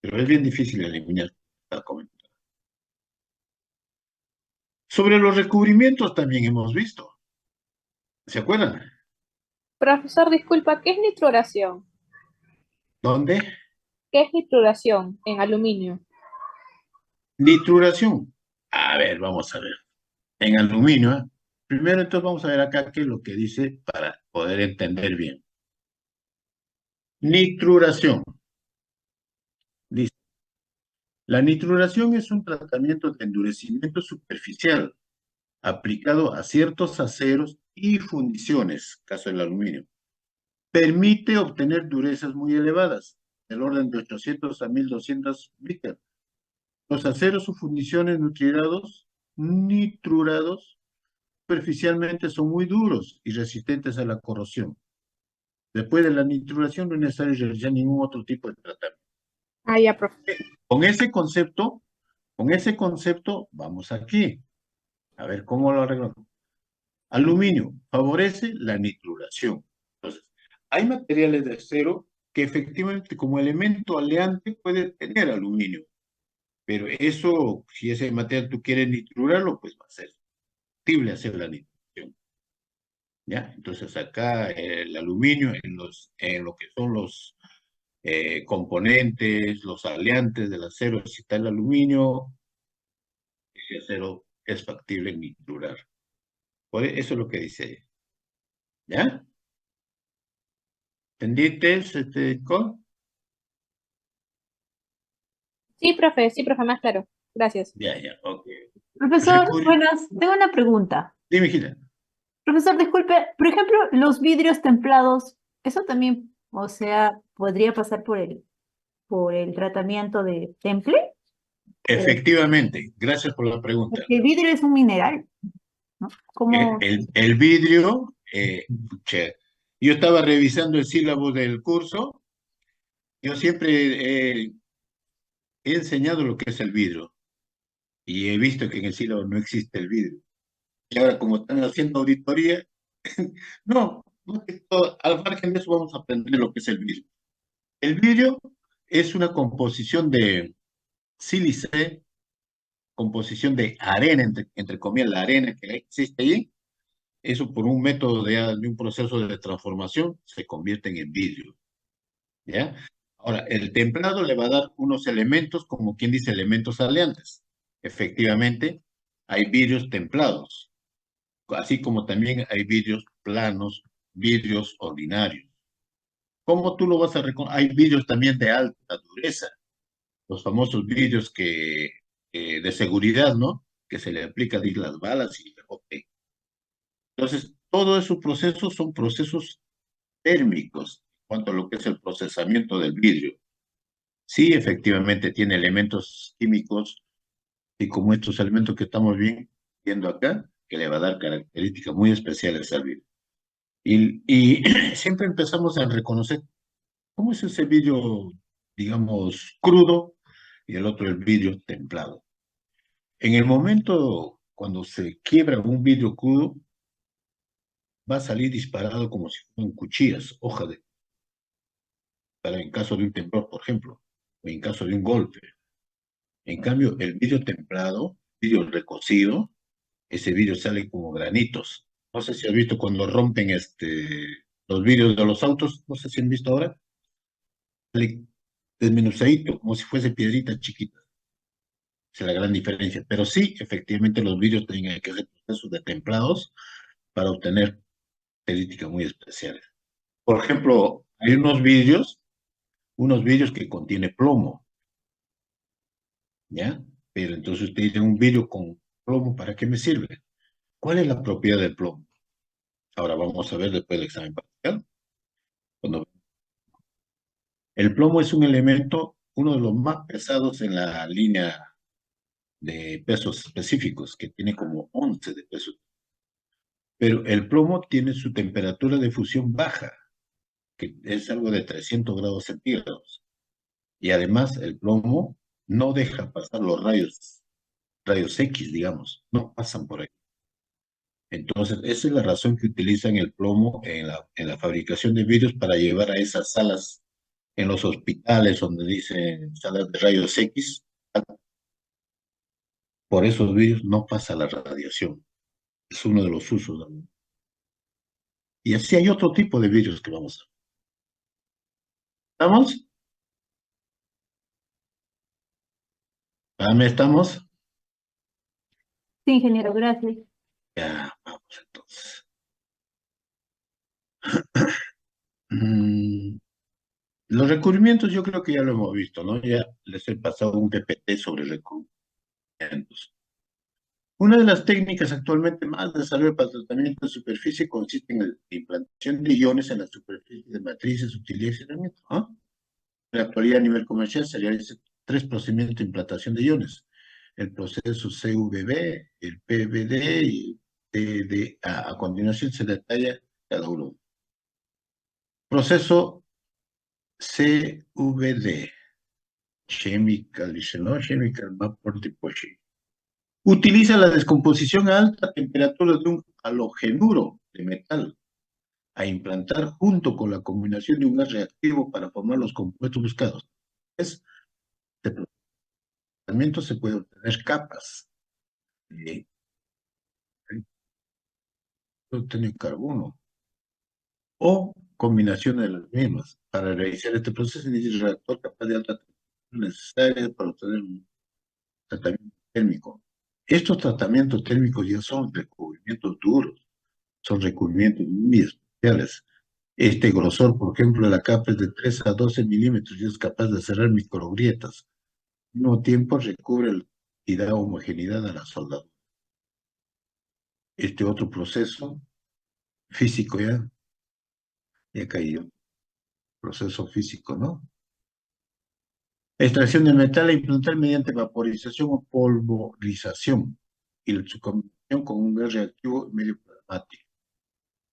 Pero es bien difícil eliminar. Sobre los recubrimientos también hemos visto. ¿Se acuerdan? Profesor, disculpa, ¿qué es nitruración? ¿Dónde? ¿Qué es nitruración en aluminio? Nitruración. A ver, vamos a ver. En aluminio, ¿eh? Primero, entonces, vamos a ver acá qué es lo que dice para poder entender bien. Nitruración. Dice, la nitruración es un tratamiento de endurecimiento superficial aplicado a ciertos aceros y fundiciones, caso del aluminio. Permite obtener durezas muy elevadas, del orden de 800 a 1200 Richter. Los aceros o fundiciones nitrurados superficialmente son muy duros y resistentes a la corrosión. Después de la nitruración no es necesario realizar ningún otro tipo de tratamiento. Ah, ya, profe. Con ese concepto, vamos aquí. A ver cómo lo arreglamos. Aluminio favorece la nitruración. Entonces, hay materiales de acero que efectivamente como elemento aleante puede tener aluminio, pero eso, si ese material tú quieres nitrurarlo, pues va a ser factible hacer la nitruración. ¿Ya? Entonces acá el aluminio en lo que son los componentes, los aleantes del acero, si está el aluminio, el acero es factible nitrurar. Eso es lo que dice. ¿Ya? ¿Entendiste? Con? Sí, profe, más claro. Gracias. Ya, ok. Profesor, buenas, tengo una pregunta. Dime, Gila. Profesor, disculpe, por ejemplo, los vidrios templados, eso también, o sea, podría pasar por el tratamiento de temple, Efectivamente, gracias por la pregunta. porque el vidrio es un mineral, ¿no? ¿Cómo? El vidrio, pucha, yo estaba revisando el sílabo del curso, yo siempre he enseñado lo que es el vidrio y he visto que en el sílabo no existe el vidrio. Y ahora como están haciendo auditoría, no que al margen de eso vamos a aprender lo que es el vidrio. El vidrio es una composición de sílice, composición de arena, entre comillas, la arena que existe ahí, eso por un método de un proceso de transformación se convierte en vidrio, ¿ya? Ahora, el templado le va a dar unos elementos, como quien dice, elementos aleantes. Efectivamente, hay vidrios templados, así como también hay vidrios planos, vidrios ordinarios. ¿Cómo tú lo vas a reconocer? Hay vidrios también de alta dureza, los famosos vidrios de seguridad, ¿no? Que se le aplican las balas y ok. Entonces, todos esos procesos son procesos térmicos en cuanto a lo que es el procesamiento del vidrio. Sí, efectivamente tiene elementos químicos y como estos elementos que estamos viendo acá, que le va a dar características muy especiales al vidrio. Y siempre empezamos a reconocer cómo es ese vidrio, digamos, crudo y el otro el vidrio templado. En el momento cuando se quiebra un vidrio crudo, va a salir disparado como si fueran cuchillas, para en caso de un temblor, por ejemplo, o en caso de un golpe. En cambio, el vidrio templado, vidrio recocido, ese vidrio sale como granitos. No sé si has visto cuando rompen los vidrios de los autos, no sé si han visto ahora, sale desmenuzadito, como si fuese piedrita chiquita. Esa es la gran diferencia. Pero sí, efectivamente, los vidrios tienen que hacer procesos de templados para obtener características muy especiales. Por ejemplo, hay unos vidrios que contienen plomo, ¿ya? Pero entonces usted dice, un vidrio con plomo, ¿para qué me sirve? ¿Cuál es la propiedad del plomo? Ahora vamos a ver después del examen parcial. El plomo es un elemento, uno de los más pesados en la línea de pesos específicos, que tiene como 11 de peso. Pero el plomo tiene su temperatura de fusión baja, que es algo de 300 grados centígrados. Y además el plomo no deja pasar los rayos X, digamos, no pasan por ahí. Entonces, esa es la razón que utilizan el plomo en la fabricación de vidrios para llevar a esas salas en los hospitales donde dicen salas de rayos X. Por esos vidrios no pasa la radiación. Es uno de los usos, ¿no? Y así hay otro tipo de vidrios que vamos a ver. ¿Estamos? ¿Me estamos? Sí, ingeniero, gracias. Ya, vamos entonces. Mm, Los recubrimientos yo creo que ya lo hemos visto, ¿no? Ya les he pasado un PPT sobre recubrimientos. Una de las técnicas actualmente más desarrolladas para el tratamiento de superficie consiste en la implantación de iones en la superficie de matrices, utilerías y herramientas, ¿ah? En la actualidad a nivel comercial se realizan 3 procedimientos de implantación de iones: el proceso CVB, el PVD y el TDA. A continuación se detalla cada uno. Proceso CVD, Chemical, dice, ¿no? Chemical Vapor Deposition. Utiliza la descomposición a alta temperatura de un halogenuro de metal a implantar junto con la combinación de un gas reactivo para formar los compuestos buscados. Este procedimiento se puede obtener capas de de carbono o combinaciones de las mismas. Para realizar este proceso se necesita un reactor capaz de alta temperatura necesaria para obtener un tratamiento térmico. Estos tratamientos térmicos ya son recubrimientos duros, son recubrimientos muy especiales. Este grosor, por ejemplo, de la capa es de 3 a 12 milímetros y es capaz de cerrar microgrietas. Al mismo tiempo recubre y da homogeneidad a la soldadura. Este otro proceso físico ya cayó. Proceso físico, ¿no? Extracción de metal e implantar mediante vaporización o polvorización y su combinación con un gas reactivo medio plasmático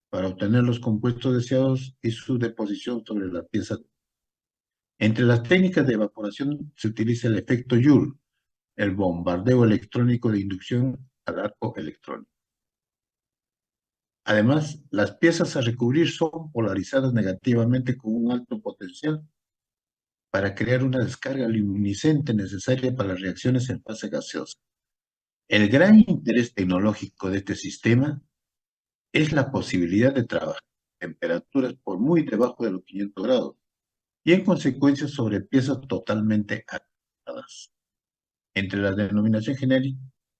para obtener los compuestos deseados y su deposición sobre la pieza. Entre las técnicas de evaporación se utiliza el efecto Joule, el bombardeo electrónico de inducción al arco electrónico. Además, las piezas a recubrir son polarizadas negativamente con un alto potencial para crear una descarga luminiscente necesaria para las reacciones en fase gaseosa. El gran interés tecnológico de este sistema es la posibilidad de trabajar a temperaturas por muy debajo de los 500 grados y en consecuencia sobre piezas totalmente activadas. Entre la denominación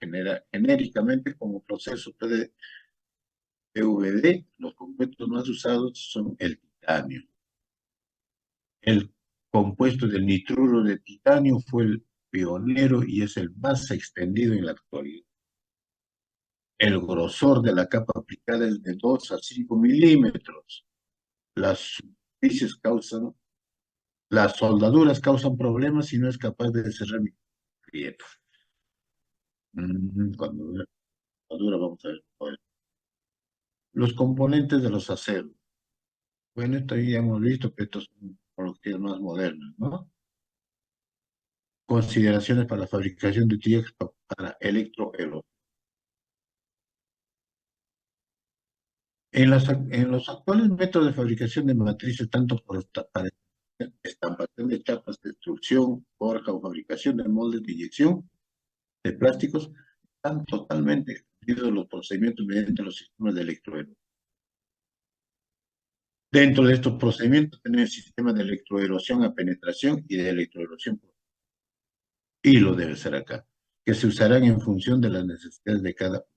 genéricamente como proceso PVD, los compuestos más usados son el titanio. El compuesto del nitruro de titanio fue el pionero y es el más extendido en la actualidad. El grosor de la capa aplicada es de 2 a 5 milímetros. Las soldaduras causan problemas si no es capaz de cerrar mi grietas. Cuando la soldadura, vamos a ver. Los componentes de los aceros. Bueno, esto ya hemos visto, pero estos son tecnologías más modernas, ¿no? Consideraciones para la fabricación de utilidades para electroherón. En los actuales métodos de fabricación de matrices, tanto para estampación de chapas de extrusión, forja o fabricación de moldes de inyección de plásticos, están totalmente extendidos los procedimientos mediante los sistemas de electroerosión. Dentro de estos procedimientos tenemos sistemas de electroerosión a penetración y de electroerosión por hilo, debe ser acá, que se usarán en función de las necesidades de cada uno.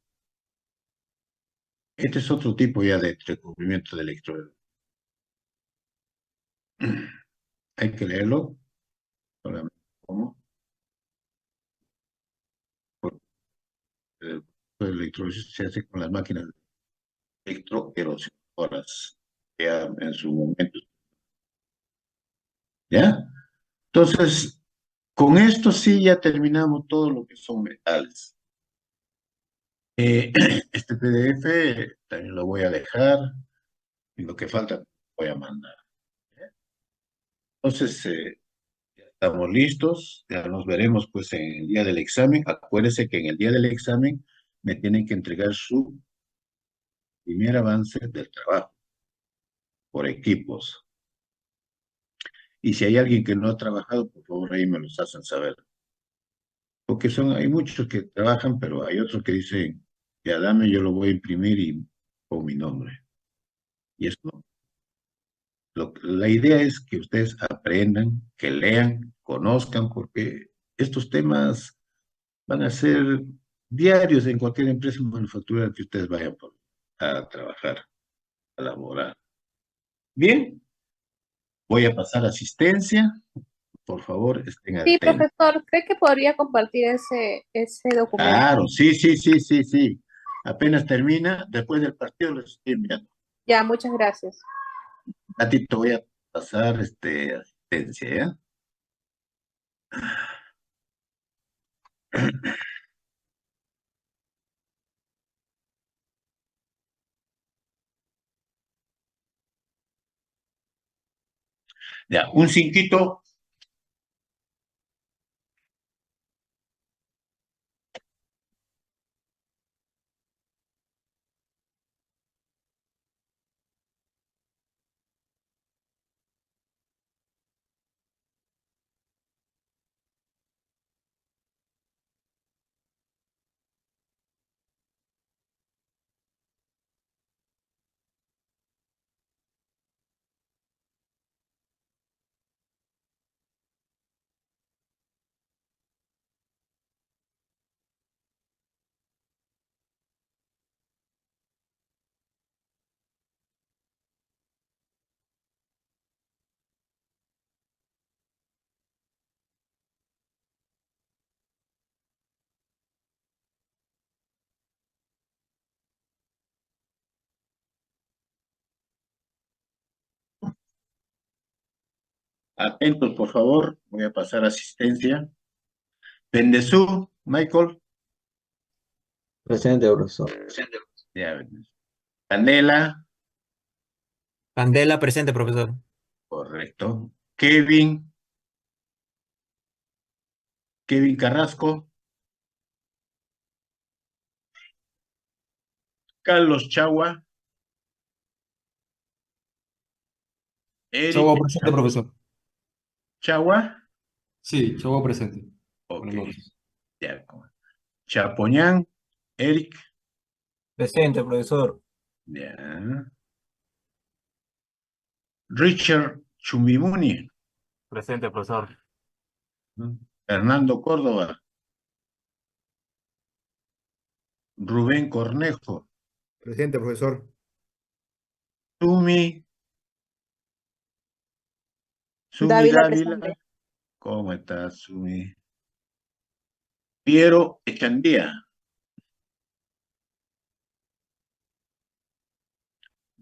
Este es otro tipo ya de recubrimiento de electroerosión. Hay que leerlo. Solamente cómo. El electroerosión se hace con las máquinas electroerosionadoras, ya en su momento. ¿Ya? Entonces, con esto sí ya terminamos todo lo que son metales. Este PDF también lo voy a dejar y lo que falta voy a mandar. Entonces, ya estamos listos, ya nos veremos pues en el día del examen. Acuérdense que en el día del examen me tienen que entregar su primer avance del trabajo por equipos. Y si hay alguien que no ha trabajado, por favor, ahí me los hacen saber. Porque hay muchos que trabajan, pero hay otros que dicen, ya dame, yo lo voy a imprimir y con mi nombre. Y eso no. La idea es que ustedes aprendan, que lean, conozcan, porque estos temas van a ser diarios en cualquier empresa manufacturera que ustedes vayan a trabajar, a laborar. Bien, voy a pasar asistencia. Por favor, estén Sí, atentos. profesor, ¿cree que podría compartir ese documento? Claro, sí, sí, sí, sí, sí. Apenas termina, después del partido les estoy enviando. Ya, muchas gracias. A ti te voy a pasar asistencia, ¿ya? Ya, un cinquito. Atentos, por favor. Voy a pasar asistencia. Bendezú, Michael. Presente, profesor. Ya, Canela, Candela presente, profesor. correcto. Kevin Carrasco. Carlos Chagua. Chagua Eric presente, profesor. Chagua. Sí, Chagua presente. Ok, Buenas noches. ya. Chapoñán, Eric. Presente, profesor. Ya. Richard Chumimuni. Presente, profesor. Fernando Córdoba. Rubén Cornejo. Presente, profesor. Sumi Dávila Dávila. presente. ¿Cómo estás, Sumi? Piero Echandía.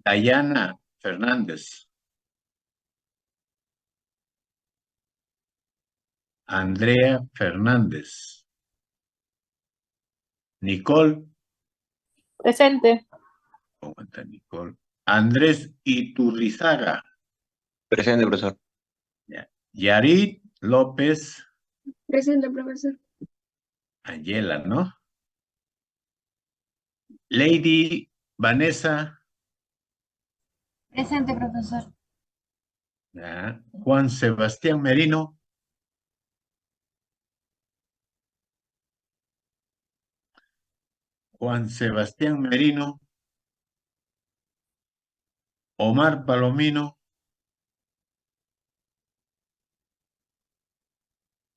Dayana Fernández. Andrea Fernández. Nicole. Presente. ¿Cómo está Nicole? Andrés Iturrizaga. Presente, profesor. Ya. Yarit López. Presente, profesor. Angela, ¿no? Lady Vanessa. Presente, profesor. Ya. Juan Sebastián Merino. Juan Sebastián Merino. Omar Palomino.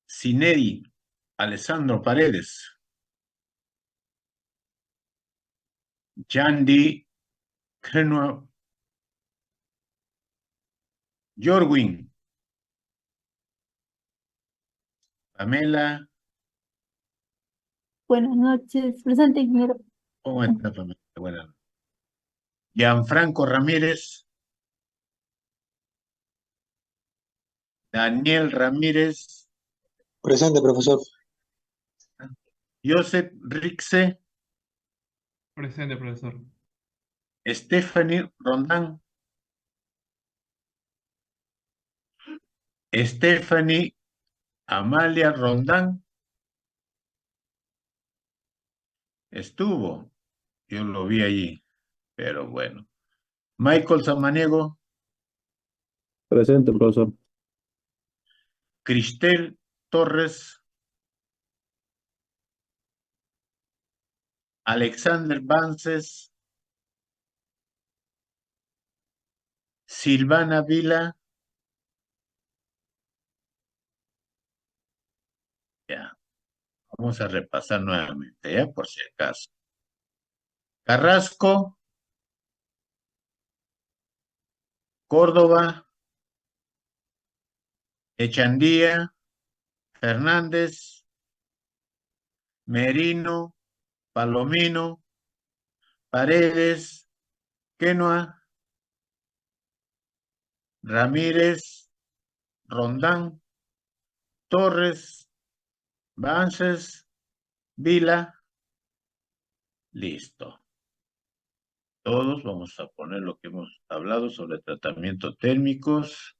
Cineri Alessandro Paredes. Yandy Crenua. Jorwin. Pamela. Buenas noches, presente, ingeniero. ¿Cómo está, Pamela? Buenas noches. Gianfranco Ramírez. Daniel Ramírez. Presente, profesor. Joseph Rixe. Presente, profesor. Stephanie Rondán. Stephanie Amalia Rondán. Estuvo. Yo lo vi allí. Pero bueno. Michael Samaniego, Presente, profesor. Cristel Torres, Alexander Vances, Silvana Vila. Ya, vamos a repasar nuevamente, ya, por si acaso. Carrasco, Córdoba, Echandía, Fernández, Merino, Palomino, Paredes, Quenoa, Ramírez, Rondán, Torres, Vances, Vila. Listo. Todos vamos a poner lo que hemos hablado sobre tratamientos térmicos.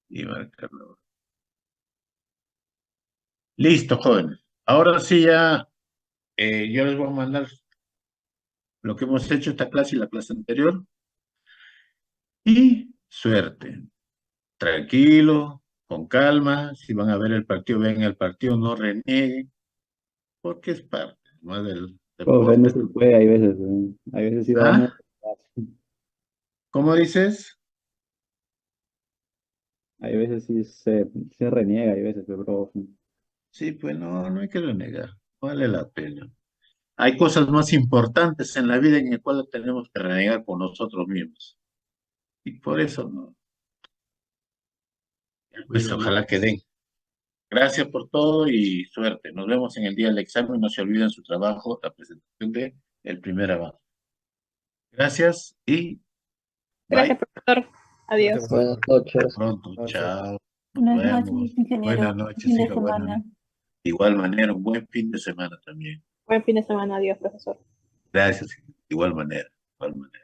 Y marcarlo. Listo, jóvenes. Ahora sí ya, yo les voy a mandar lo que hemos hecho esta clase y la clase anterior. Y suerte. Tranquilo, con calma. Si van a ver el partido, ven el partido, no renieguen, porque es parte más del Profe, no deporte. se puede, hay veces sí da uno. ¿Ah? ¿Cómo dices? Hay veces sí se reniega, hay veces, pero profe. Sí, pues no hay que renegar. Vale la pena. Hay cosas más importantes en la vida en las cuales tenemos que renegar por nosotros mismos. Y por eso no. Pues ojalá que den. Gracias por todo y suerte. Nos vemos en el día del examen. No se olviden su trabajo, la presentación de el primer avance. Gracias y Gracias, bye. profesor. Adiós. Gracias, profesor. Buenas noches. Pronto. Gracias. Chao. Nos Buenas vemos. noches, ingeniero. Buenas noches, Fin de hija. Buenas semana. noches. De igual manera, un buen fin de semana también. Buen fin de semana. Adiós, profesor. Gracias. De igual manera. De igual manera.